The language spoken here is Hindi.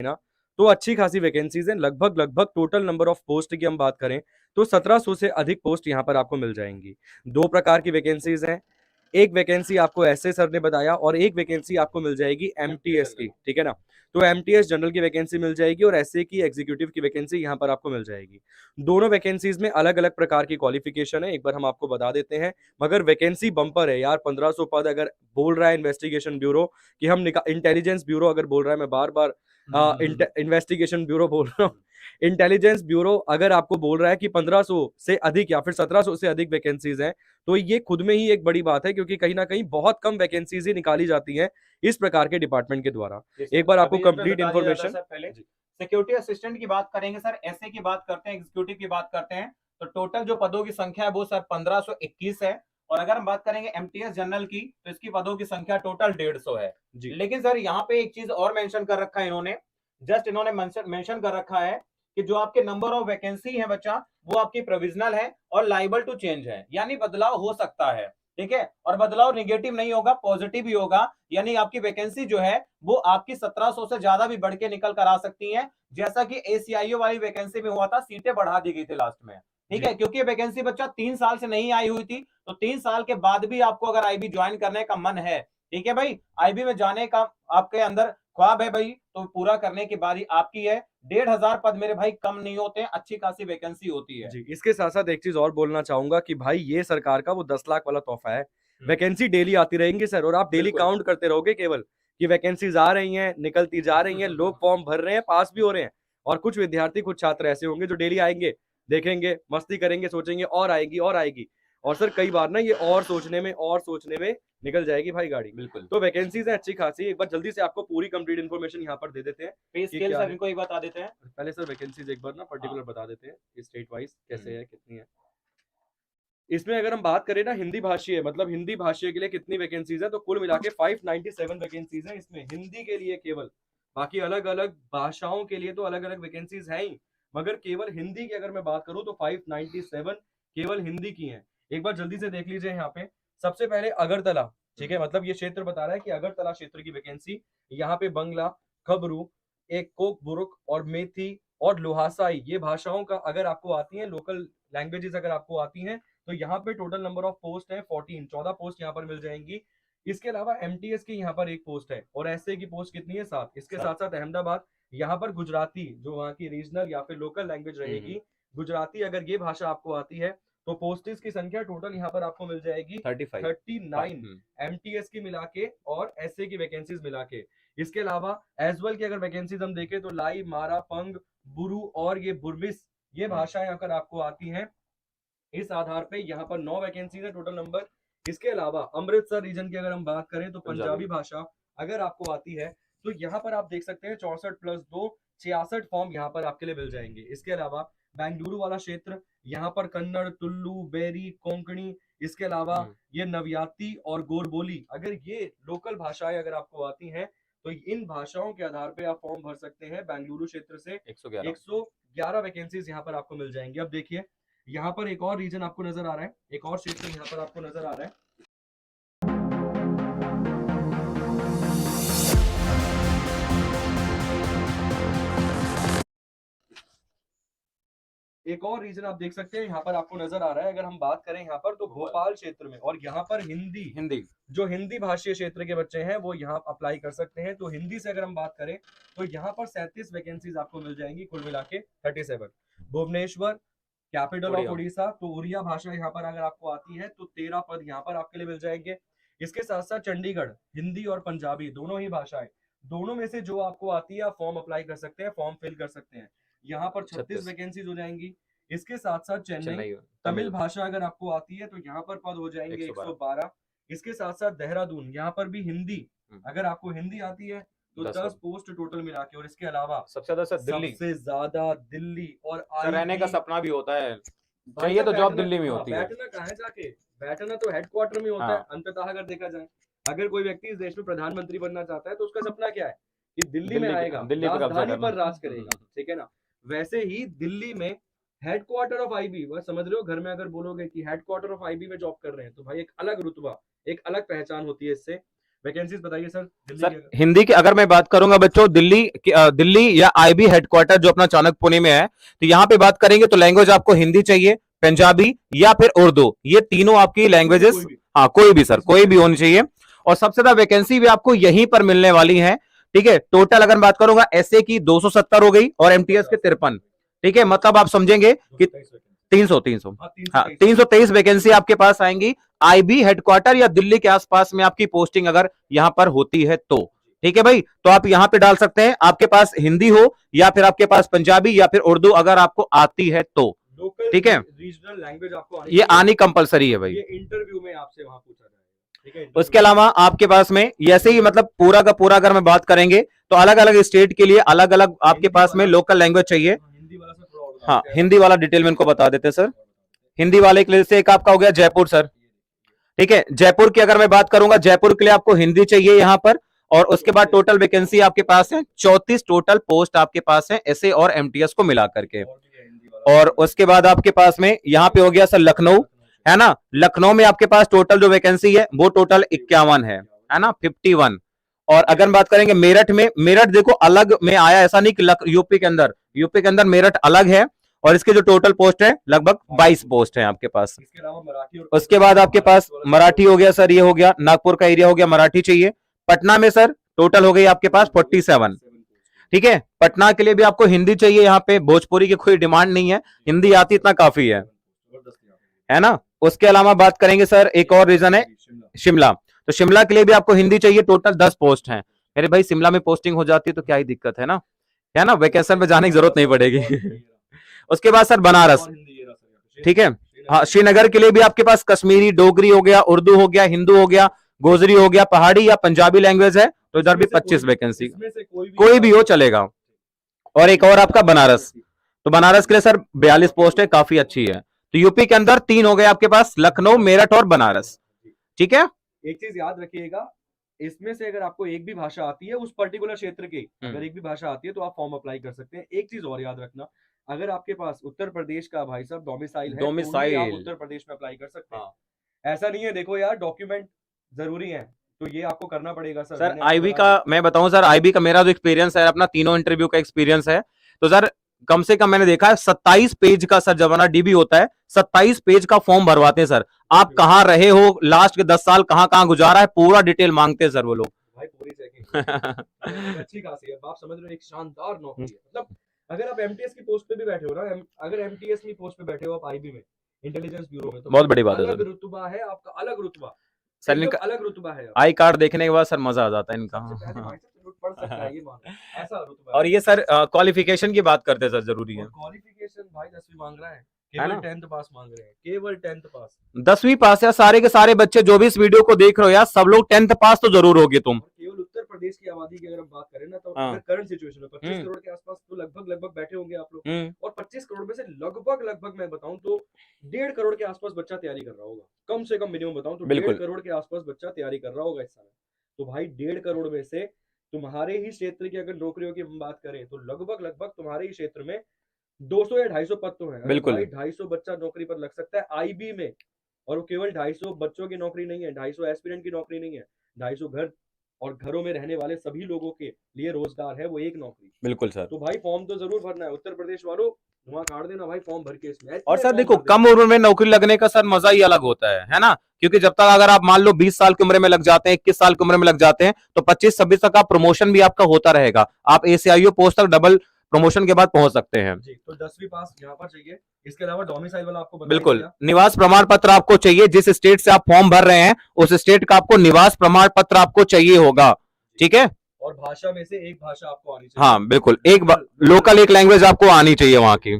ना, तो अच्छी खासी वैकेंसीज हैं। लगभग लगभग टोटल नंबर ऑफ पोस्ट की हम बात करें तो 1700 से अधिक पोस्ट यहाँ पर आपको मिल जाएंगी। दो प्रकार की वैकेंसीज हैं, एक वैकेंसी आपको ऐसे सर ने बताया और एक वैकेंसी आपको मिल जाएगी एमटीएस की, ठीक है ना। तो एमटीएस जनरल की वैकेंसी मिल जाएगी और एसए की एग्जीक्यूटिव की वैकेंसी यहाँ पर आपको मिल जाएगी। दोनों वैकेंसीज में अलग अलग प्रकार की क्वालिफिकेशन है, एक बार हम आपको बता देते हैं। मगर वैकेंसी बम्पर है यार, 1500 पद अगर बोल रहा है इन्वेस्टिगेशन ब्यूरो कि हम इंटेलिजेंस ब्यूरो अगर बोल रहा है, मैं बार बार इन्वेस्टिगेशन ब्यूरो बोल रहा हूँ, इंटेलिजेंस ब्यूरो अगर आपको बोल रहा है कि 1500 से अधिक या फिर 1700 से अधिक वैकेंसीज हैं, तो ये खुद में ही एक बड़ी बात है, क्योंकि कहीं ना कहीं बहुत कम वैकेंसीज ही निकाली जाती हैं इस प्रकार के डिपार्टमेंट के द्वारा। एक बार आपको कंप्लीट इंफॉर्मेशन। सिक्योरिटी असिस्टेंट की बात करेंगे सर, एसए की बात करते हैं, एग्जीक्यूटिव की बात करते हैं, तो टोटल जो पदों की संख्या है वो सर 1521 है। और अगर हम बात करेंगे एमटीएस जनरल की तो इसकी पदों की संख्या टोटल 150 है। लेकिन सर यहाँ पे एक चीज और मेंशन कर रखा है इन्होंने, जस्ट इन्होंने मेंशन कर रखा है कि जो आपके नंबर ऑफ वैकेंसी है बच्चा, वो आपकी प्रोविजनल है और लाइबल टू चेंज है, यानी बदलाव हो सकता है। ठीक है, और बदलाव निगेटिव नहीं होगा, पॉजिटिव ही होगा। यानी आपकी वैकेंसी जो है वो आपकी 1700 से ज्यादा भी बढ़ के निकल कर आ सकती है, जैसा कि एसीआईओ वाली वैकेंसी में हुआ था, सीटें बढ़ा दी गई थी लास्ट में। ठीक है, क्योंकि वैकेंसी बच्चा 3 साल से नहीं आई हुई थी, तो 3 साल के बाद भी आपको अगर आईबी ज्वाइन करने का मन है, ठीक है भाई, आईबी में जाने का आपके अंदर ख्वाब है भाई, तो पूरा करने की बारी आपकी है। 1500 पद मेरे भाई कम नहीं होते हैं, अच्छी खासी वैकेंसी होती है जी। इसके साथ साथ एक चीज और बोलना चाहूंगा कि भाई ये सरकार का वो 10 लाख वाला तोहफा है। वैकेंसी डेली आती रहेंगी सर, और आप डेली काउंट करते रहोगे केवल कि वैकेंसीज आ रही हैं, निकलती जा रही हैं, लोग फॉर्म भर रहे हैं, पास भी हो रहे हैं। और कुछ विद्यार्थी, कुछ छात्र ऐसे होंगे जो डेली आएंगे, देखेंगे, मस्ती करेंगे, सोचेंगे और आएगी और आएगी, और सर कई बार ना ये और सोचने में निकल जाएगी भाई गाड़ी। बिल्कुल। तो वैकेंसीज है अच्छी खासी, एक बार जल्दी से आपको पूरी कंप्लीट इन्फॉर्मेशन यहाँ पर दे देते हैं पे कि स्केल क्या सर है। इनको एक बता देते हैं। पहले सर वैकेंसीज एक बार ना पर्टिकुलर बता देते हैं स्टेट वाइज कैसे है, कितनी है। इसमें अगर हम बात करें ना हिंदी भाषीय, मतलब हिंदी भाषीय के लिए कितनी वैकेंसीज है, तो कुल मिला के 597 वैकेंसीज है इसमें हिंदी के लिए केवल। बाकी अलग अलग भाषाओं के लिए तो अलग अलग वैकेंसीज है ही, मगर केवल हिंदी की अगर मैं बात करूं तो 597 केवल हिंदी की है। एक बार जल्दी से देख लीजिए यहाँ पे। सबसे पहले अगरतला, ठीक है, मतलब ये क्षेत्र बता रहा है कि अगरतला क्षेत्र की वैकेंसी। यहाँ पे बंगला, खबरू, एक कोक बुरुक और मेथी और लोहासाई, ये भाषाओं का अगर आपको आती है, लोकल लैंग्वेजेस अगर आपको आती हैं, तो यहाँ पे टोटल नंबर ऑफ पोस्ट है 14 पोस्ट यहाँ पर मिल जाएंगी। इसके अलावा एमटीएस की यहाँ पर एक पोस्ट है और एसए की पोस्ट कितनी है, 7। इसके साथ साथ अहमदाबाद, यहाँ पर गुजराती जो वहाँ की रीजनल या फिर लोकल लैंग्वेज रहेगी, गुजराती अगर ये भाषा आपको आती है, तो पोस्टेज की संख्या टोटल यहाँ पर आपको मिल जाएगी 39 एमटीएस की मिला के और एसए की वैकेंसीज मिला के। इसके अलावा एजवल की अगर वैकेंसीज हम देखें तो लाई, मारा, पंग, बुरु और ये बुर्मिस, ये भाषाएं अगर आपको आती हैं, इस आधार पे यहाँ पर 9 वैकेंसीज है टोटल नंबर। इसके अलावा अमृतसर रीजन की अगर हम बात करें तो पंजाबी भाषा अगर आपको आती है, तो यहाँ पर आप देख सकते हैं 64+2 66 फॉर्म यहाँ पर आपके लिए मिल जाएंगे। इसके अलावा बेंगलुरु वाला क्षेत्र, यहाँ पर कन्नड़, तुल्लू, बेरी, कोंकणी, इसके अलावा ये नवयाती और गोरबोली, अगर ये लोकल भाषाएं अगर आपको आती हैं, तो इन भाषाओं के आधार पे आप फॉर्म भर सकते हैं बेंगलुरु क्षेत्र से। 111 वैकेंसीज यहाँ पर आपको मिल जाएंगी। अब देखिए यहाँ पर एक और रीजन आपको नजर आ रहा है, एक और क्षेत्र यहाँ पर आपको नजर आ रहा है। एक और रीजन आप देख सकते हैं यहाँ पर आपको नजर आ रहा है, अगर हम बात करें यहाँ पर तो भोपाल क्षेत्र में, और यहाँ पर हिंदी हिंदी जो हिंदी भाषीय क्षेत्र के बच्चे हैं वो यहाँ अप्लाई कर सकते हैं। तो हिंदी से अगर हम बात करें तो यहाँ पर 37 वैकेंसीज आपको मिल जाएंगी, कुल मिला के 37। भुवनेश्वर कैपिटल ऑफ उड़ीसा, तो उड़िया भाषा यहाँ पर अगर आपको आती है तो 13 पद यहाँ पर आपके लिए मिल जाएंगे। इसके साथ साथ चंडीगढ़, हिंदी और पंजाबी दोनों ही भाषाएं, दोनों में से जो आपको आती है आप फॉर्म अप्लाई कर सकते हैं, फॉर्म फिल कर सकते हैं। यहाँ पर 36 वैकेंसीज हो जाएंगी। इसके साथ साथ चेन्नई तमिल भाषा अगर आपको आती है तो यहाँ पर पद हो जाएंगे 112। इसके साथ साथ देहरादून, यहाँ पर भी हिंदी, अगर आपको हिंदी आती है तो 10 पोस्ट टोटल मिला के। और इसके अलावा सबसे ज्यादा सर दिल्ली, सबसे ज्यादा दिल्ली और रहने का सपना भी होता है, भाई चाहिए साहब तो जॉब बैठना, दिल्ली में हाँ, होती है। बैठना कहाँ है जाके, बैठना तो हेडक्वार्टर में होता है हाँ, अंततः अगर देखा जाए। अगर कोई व्यक्ति इस देश में प्रधानमंत्री बनना चाहता है तो उसका सपना क्या है कि दिल्ली में आएगा, दिल्ली पे कब्जा राजधानी करना। पर राज करेगा, ठीक है ना। वैसे ही दिल्ली में हेडक्वार्टर ऑफ आईबी, बस समझ रहे हो, घर में अगर बोलोगे कि हेडक्वार्टर ऑफ आईबी में जॉब कर रहे हैं तो भाई एक अलग रुतबा, एक अलग पहचान होती है इससे। वैकेंसीज बताइए सर दिल्ली सर की अगर। हिंदी की अगर मैं बात करूंगा बच्चों, दिल्ली या आईबी हेडक्वार्टर जो अपना चाणक्य पुणे में है, तो यहाँ पे बात करेंगे तो लैंग्वेज आपको हिंदी चाहिए, पंजाबी या फिर उर्दू, ये तीनों आपकी लैंग्वेजेस, कोई भी। हाँ कोई भी सर, कोई भी होनी चाहिए। और सबसे ज्यादा वैकेंसी भी आपको यहीं पर मिलने वाली है। ठीक है, टोटल अगर बात करूंगा एसए की 270 हो गई और एमटीएस के 53। ठीक है, मतलब आप समझेंगे कि 300 हाँ 323 वैकेंसी आपके पास आएंगी आईबी हेडक्वार्टर या दिल्ली के आसपास में आपकी पोस्टिंग अगर यहां पर होती है तो। ठीक है भाई, तो आप यहां पे डाल सकते हैं, आपके पास हिंदी हो या फिर आपके पास पंजाबी या फिर उर्दू अगर आपको आती है तो। ठीक है, रीजनल लैंग्वेज आपको ये आनी कंपलसरी है भाई, ये इंटरव्यू में आपसे वहां पूछा जाएगा। ठीक है, उसके अलावा आपके पास में ऐसे ही मतलब पूरा का पूरा अगर मैं बात करेंगे तो अलग अलग स्टेट के लिए अलग अलग आपके पास में लोकल लैंग्वेज चाहिए। हिंदी वाला सर थोड़ा और बता हाँ देते हैं। हिंदी वाला डिटेल में इनको बता देते हैं सर। हिंदी वाले के लिए से एक आपका हो गया जयपुर सर। ठीक है, जयपुर की अगर मैं बात करूंगा, जयपुर के लिए आपको हिंदी चाहिए यहां पर। और उसके बाद टोटल वैकेंसी आपके पास है 34 टोटल पोस्ट आपके पास है एसए और एमटीएस को मिला करके। और उसके बाद आपके पास में यहां पे हो गया सर लखनऊ, है ना, लखनऊ में आपके पास टोटल जो वैकेंसी है वो टोटल 51 है ना, 51। और अगर बात करेंगे मेरठ में, मेरठ देखो अलग में आया, ऐसा नहीं कि यूपी के अंदर मेरठ अलग है, और इसके जो टोटल पोस्ट है लगभग 22 पोस्ट है आपके पास। इसके अलावा मराठी और उसके बाद आपके पास मराठी हो गया सर, ये हो गया नागपुर का एरिया हो गया, मराठी चाहिए। पटना में सर टोटल हो गई आपके पास 47। ठीक है, पटना के लिए भी आपको हिंदी चाहिए, यहाँ पे भोजपुरी की कोई डिमांड नहीं है, हिंदी आती इतना काफी है ना। उसके अलावा बात करेंगे सर, एक और रीजन है शिमला, तो शिमला के लिए भी आपको हिंदी चाहिए, टोटल 10 पोस्ट हैं। मेरे भाई शिमला में पोस्टिंग हो जाती है तो क्या ही दिक्कत है ना, वेकेशन में जाने की जरूरत नहीं पड़ेगी। उसके बाद सर बनारस, ठीक है, हाँ श्रीनगर के लिए भी आपके पास कश्मीरी, डोगरी हो गया, उर्दू हो गया, हिंदू हो गया, गोजरी हो गया, पहाड़ी या पंजाबी लैंग्वेज है, तो इधर भी 25 वैकेंसी, कोई भी हो चलेगा। और एक और आपका बनारस, तो बनारस के लिए सर 42 पोस्ट है, काफी अच्छी है। तो यूपी के अंदर 3 हो गए आपके पास, लखनऊ, मेरठ और बनारस। ठीक है, एक चीज याद रखिएगा, इसमें से अगर आपको एक भी भाषा आती है उस पर्टिकुलर क्षेत्र की, अगर एक भी भाषा आती है तो आप फॉर्म अप्लाई कर सकते हैं। एक चीज और याद रखना, अगर आपके पास उत्तर प्रदेश का भाई साहब डोमिसाइल है तो भी आप उत्तर प्रदेश में अप्लाई कर सकते हैं। ऐसा नहीं है, देखो यार डॉक्यूमेंट जरूरी है तो ये आपको करना पड़ेगा सर। सर आईबी का मैं बताऊं सर, आईबी का मेरा जो एक्सपीरियंस है, अपना तीनों इंटरव्यू का एक्सपीरियंस है, तो सर कम से कम मैंने देखा है 27 पेज का सर, जब हमारा डीबी होता है 27 पेज का फॉर्म भरवाते हैं सर। आप कहाँ रहे हो, लास्ट के 10 साल कहाँ कहाँ गुजारा है, पूरा डिटेल मांगते हैं सर वो लोग। भाई पूरी चेकिंग अच्छी खासी है, आप समझ रहे हो, एक शानदार नौकरी है। मतलब अगर आप एमटीएस की पोस्ट पे भी बैठे हो ना, अगर एमटीएस की पोस्ट पे बैठे हो आप आईबी में, इंटेलिजेंस ब्यूरो में, तो बहुत बड़ी बात है अलग सर, रुतबा है आपका, अलग रुतबा सर एकदम इनका अलग रुतबा है। आई कार्ड देखने के बाद सर मजा आ जाता है इनका। सबसे पहले भाई साहब पढ़ सकता है, ये मानो ऐसा रुतबा और है। ये सर क्वालिफिकेशन की बात करते हैं सर, जरूरी है। क्वालिफिकेशन भाई 10वीं मांग रहा है, है केवल ना? 10th पास मांग रहे हैं, केवल 10th पास। 10वीं पास है, सारे के सारे बच्चे जो भी इस वीडियो को देख रहे हो यार, सब लोग 10th पास तो जरूर होगे तुम। और केवल उत्तर प्रदेश की आबादी की अगर हम बात करें ना, तो हाँ। अगर करंट सिचुएशन में 25 करोड़ के आसपास तो लगभग बैठे होंगे आप लोग। और 25 करोड़ में से लगभग मैं बताऊं तो 1.5 करोड़ के आसपास बच्चा तैयारी कर रहा होगा, कम से कम मिनिमम बताऊं तो 1.5 करोड़ के आसपास बच्चा तैयारी कर रहा होगा इस समय। तो भाई 1.5 करोड़ में से तुम्हारे ही क्षेत्र की अगर नौकरियों की हम बात करें तो लगभग तुम्हारे ही क्षेत्र में 200 या 250 पद तो है। बिल्कुल। भाई 250 बच्चा नौकरी पर लग सकता है आईबी में, और वो केवल 250 बच्चों की नौकरी नहीं है, 250 एस्पिरेंट की नौकरी नहीं है, 250 घर और घरों में रहने वाले सभी लोगों के लिए रोजगार है वो एक नौकरी। बिल्कुल सर। तो भाई फॉर्म तो जरूर भरना है, उत्तर प्रदेश वालों धुआं काट देना भाई फॉर्म भर के इसमें। और सर देखो कम उम्र में नौकरी लगने का सर मजा ही अलग होता है ना, क्योंकि जब तक अगर आप मान लो 20 साल की उम्र में लग जाते हैं, 21 साल की उम्र में लग जाते हैं, तो 25-26 तक आप प्रमोशन भी आपका होता रहेगा, आप एसीआईओ पोस्ट तक डबल प्रमोशन के बाद पहुंच सकते हैं जी। तो 10वीं पास यहाँ पर चाहिए, इसके अलावा डोमिसाइल वाला आपको बिल्कुल, निवास प्रमाण पत्र आपको चाहिए, जिस स्टेट से आप फॉर्म भर रहे हैं उस स्टेट का आपको निवास प्रमाण पत्र आपको चाहिए होगा। ठीक है, और भाषा में से एक भाषा आपको आनी चाहिए। हाँ बिल्कुल, एक लोकल एक लैंग्वेज आपको आनी चाहिए वहां की।